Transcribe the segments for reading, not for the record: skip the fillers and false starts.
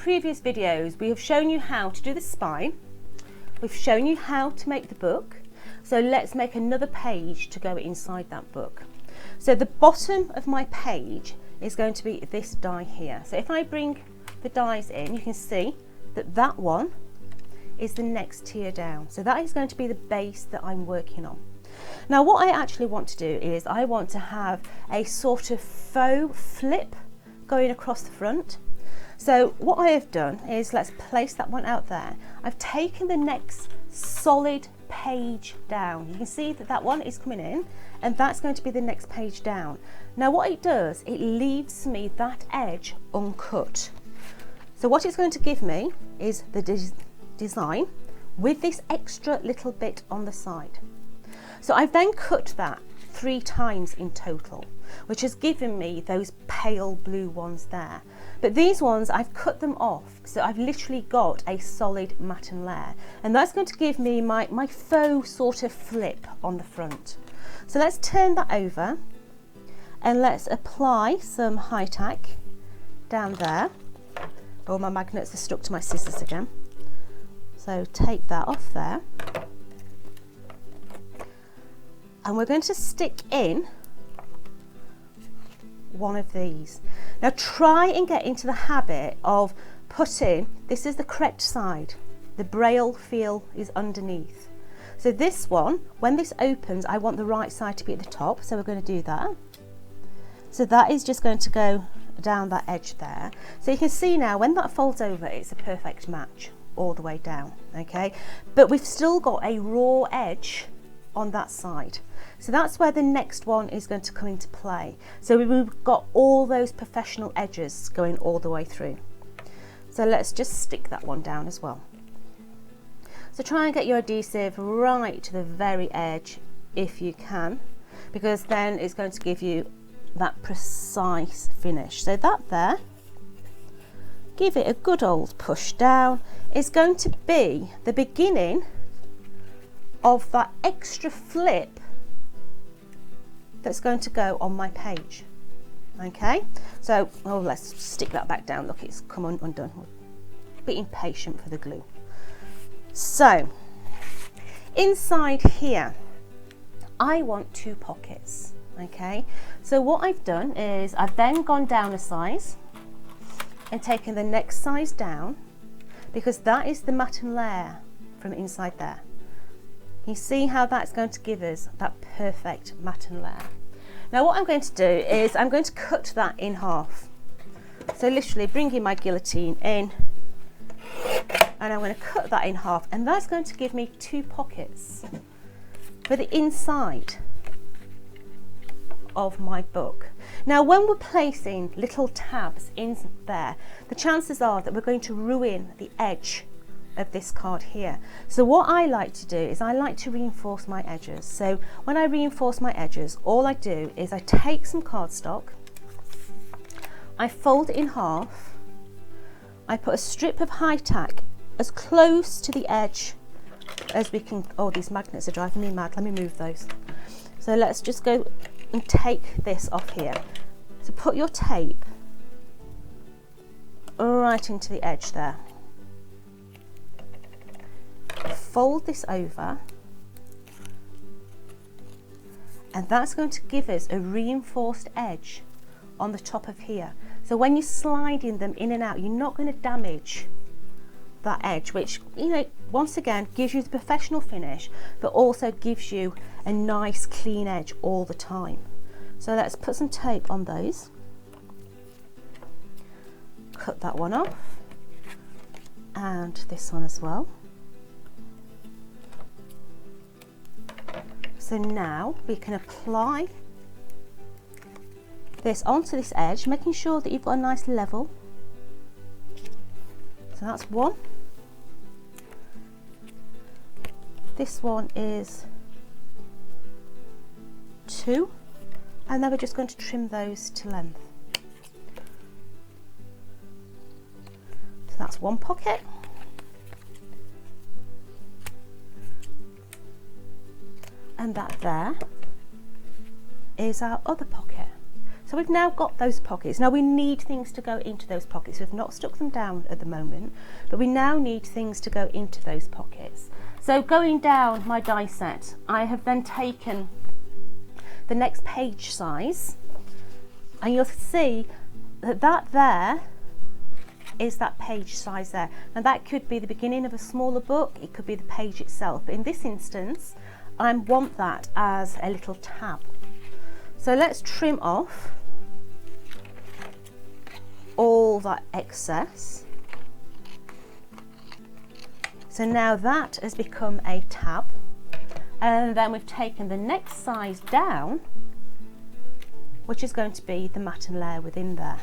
previous videos we have shown you how to do the spine, we've shown you how to make the book, so let's make another page to go inside that book. So the bottom of my page is going to be this die here. So if I bring the dies in, you can see that that one is the next tier down. So that is going to be the base that I'm working on. Now what I actually want to do is I want to have a sort of faux flip going across the front. So what I have done is, let's place that one out there. I've taken the next solid page down. You can see that that one is coming in, and that's going to be the next page down. Now what it does, it leaves me that edge uncut. So what it's going to give me is the design with this extra little bit on the side. So I've then cut that 3 times in total, which has given me those pale blue ones there. But these ones, I've cut them off, so I've literally got a solid matten layer, and that's going to give me my faux sort of flip on the front. So let's turn that over and let's apply some high tack down there. Oh, my magnets are stuck to my scissors again. So take that off there. And we're going to stick in one of these. Now try and get into the habit of putting, this is the correct side, the braille feel is underneath. So this one, when this opens, I want the right side to be at the top, so we're going to do that. So that is just going to go down that edge there. So you can see now when that folds over, it's a perfect match all the way down, okay? But we've still got a raw edge on that side. So that's where the next one is going to come into play. So we've got all those professional edges going all the way through. So let's just stick that one down as well. So try and get your adhesive right to the very edge if you can, because then it's going to give you that precise finish. So that there, give it a good old push down. It's going to be the beginning of that extra flip that's going to go on my page. Okay, so let's stick that back down. Look, it's come undone. A bit impatient for the glue. So inside here I want 2 pockets. Okay, so what I've done is I've then gone down a size and taken the next size down, because that is the matten layer from inside there. You see how that's going to give us that perfect matten layer. Now what I'm going to do is I'm going to cut that in half. So literally bringing my guillotine in, and I'm going to cut that in half, and that's going to give me 2 pockets for the inside of my book. Now when we're placing little tabs in there, the chances are that we're going to ruin the edge of this card here. So what I like to do is I like to reinforce my edges. So when I reinforce my edges, all I do is I take some cardstock, I fold it in half, I put a strip of high tack as close to the edge as we can. Oh, these magnets are driving me mad. Let me move those. So let's just go and take this off here. So put your tape right into the edge there. Fold this over, and that's going to give us a reinforced edge on the top of here. So when you're sliding them in and out, you're not going to damage that edge, which, you know, once again gives you the professional finish, but also gives you a nice clean edge all the time. So let's put some tape on those, cut that one off, and this one as well. So now we can apply this onto this edge, making sure that you've got a nice level. So that's one. This one is 2, and then we're just going to trim those to length. So that's one pocket. And that there is our other pocket. So we've now got those pockets. Now we need things to go into those pockets. We've not stuck them down at the moment, but we now need things to go into those pockets. So going down my die set, I have then taken the next page size, and you'll see that there is that page size there. Now that could be the beginning of a smaller book, it could be the page itself, but in this instance I want that as a little tab. So let's trim off all that excess. So now that has become a tab, and then we've taken the next size down, which is going to be the matten layer within there.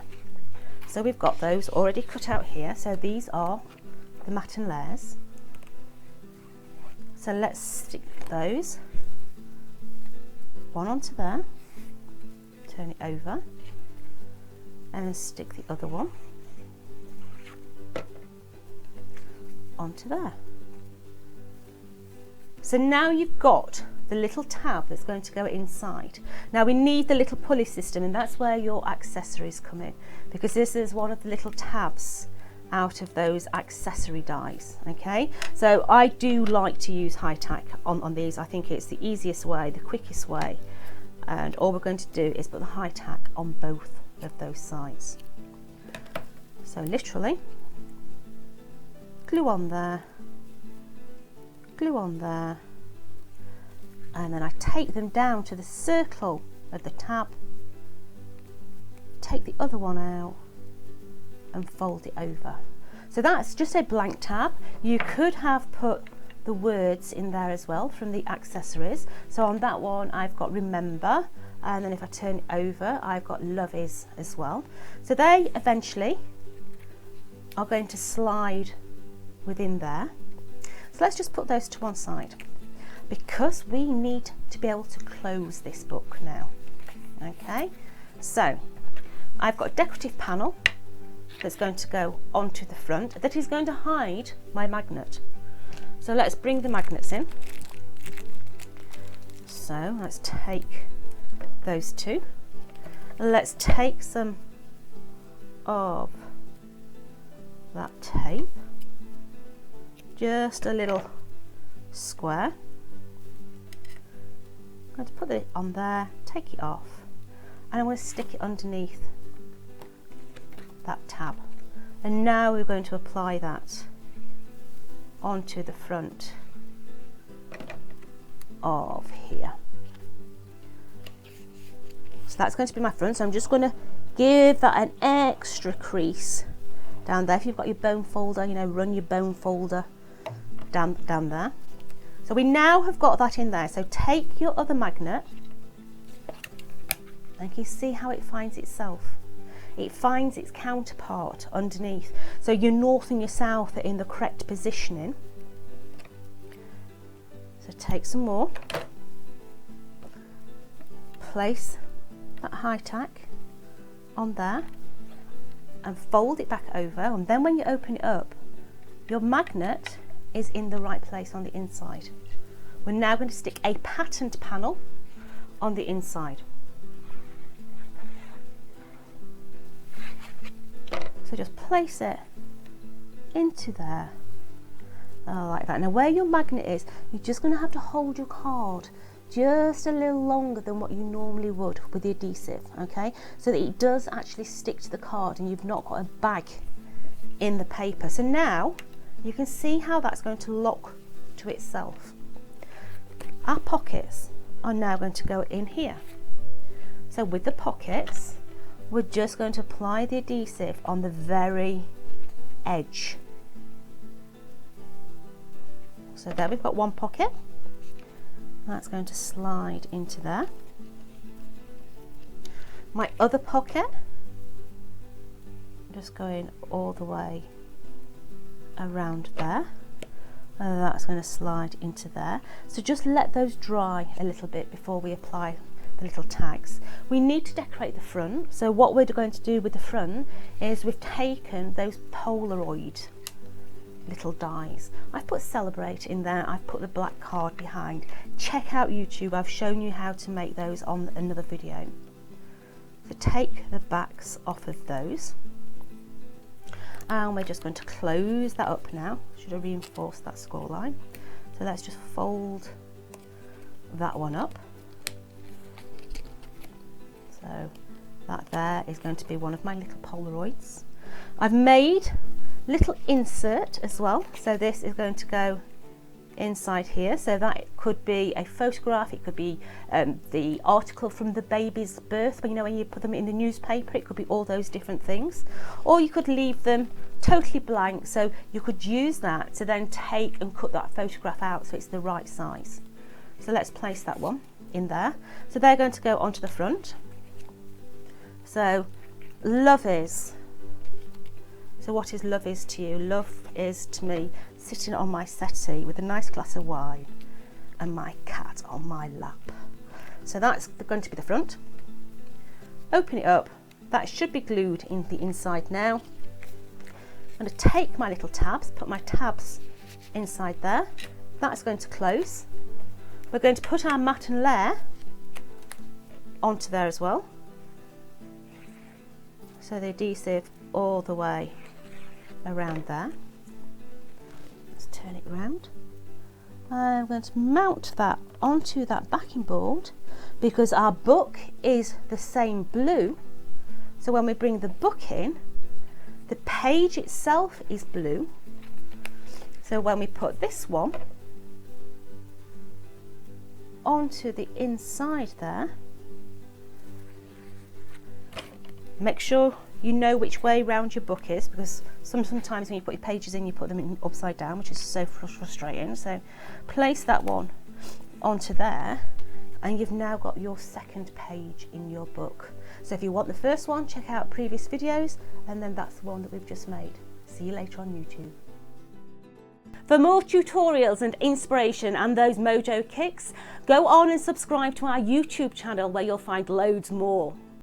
So we've got those already cut out here. So these are the matten layers. So let's stick those one onto there, turn it over, and then stick the other one onto there. So now you've got the little tab that's going to go inside. Now we need the little pulley system, and that's where your accessories come in, because this is one of the little tabs out of those accessory dies. Okay, so I do like to use high tack on these. I think it's the easiest way, the quickest way, and all we're going to do is put the high tack on both of those sides. So literally glue on there, glue on there, and then I take them down to the circle of the tab, take the other one out and fold it over. So that's just a blank tab. You could have put the words in there as well from the accessories. So on that one I've got remember, and then if I turn it over I've got love is as well. So they eventually are going to slide within there. So let's just put those to one side, because we need to be able to close this book now. Okay, so I've got a decorative panel that's going to go onto the front that is going to hide my magnet. So let's bring the magnets in. So let's take those two. Let's take some of that tape, just a little square. I'm going to put it on there, take it off, and I'm going to stick it underneath that tab. And now we're going to apply that onto the front of here. So that's going to be my front. So I'm just going to give that an extra crease down there. If you've got your bone folder, you know, run your bone folder down there. So we now have got that in there. So take your other magnet, and you see how it finds itself. It finds its counterpart underneath. So your north and your south are in the correct positioning. So take some more, place that high tack on there and fold it back over, and then when you open it up, your magnet is in the right place on the inside. We're now going to stick a patterned panel on the inside. So just place it into there, like that. Now where your magnet is, you're just going to have to hold your card just a little longer than what you normally would with the adhesive, okay? So that it does actually stick to the card and you've not got a bag in the paper. So now you can see how that's going to lock to itself. Our pockets are now going to go in here. So with the pockets, we're just going to apply the adhesive on the very edge. So there we've got one pocket. That's going to slide into there. My other pocket, just going all the way around there. And that's going to slide into there. So just let those dry a little bit before we apply the little tags. We need to decorate the front. So what we're going to do with the front is we've taken those Polaroid little dies. I've put Celebrate in there, I've put the black card behind. Check out YouTube, I've shown you how to make those on another video. So to take the backs off of those, and we're just going to close that up now. Should have reinforced that score line. So let's just fold that one up. So that there is going to be one of my little Polaroids. I've made little insert as well, so this is going to go inside here, so that it could be a photograph, it could be the article from the baby's birth, but you know, when you put them in the newspaper, it could be all those different things, or you could leave them totally blank, so you could use that to then take and cut that photograph out so it's the right size. So let's place that one in there. So they're going to go onto the front. So love is, so what is love is to you? Love is to me sitting on my settee with a nice glass of wine and my cat on my lap. So that's going to be the front. Open it up. That should be glued in the inside now. I'm going to take my little tabs, put my tabs inside there. That's going to close. We're going to put our mat and layer onto there as well. So the adhesive all the way around there. Let's turn it around. I'm going to mount that onto that backing board because our book is the same blue. So when we bring the book in, the page itself is blue. So when we put this one onto the inside there, make sure you know which way round your book is, because sometimes when you put your pages in, you put them in upside down, which is so frustrating. So place that one onto there, and you've now got your second page in your book. So if you want the first one, check out previous videos, and then that's the one that we've just made. See you later on YouTube. For more tutorials and inspiration and those mojo kicks, go on and subscribe to our YouTube channel where you'll find loads more.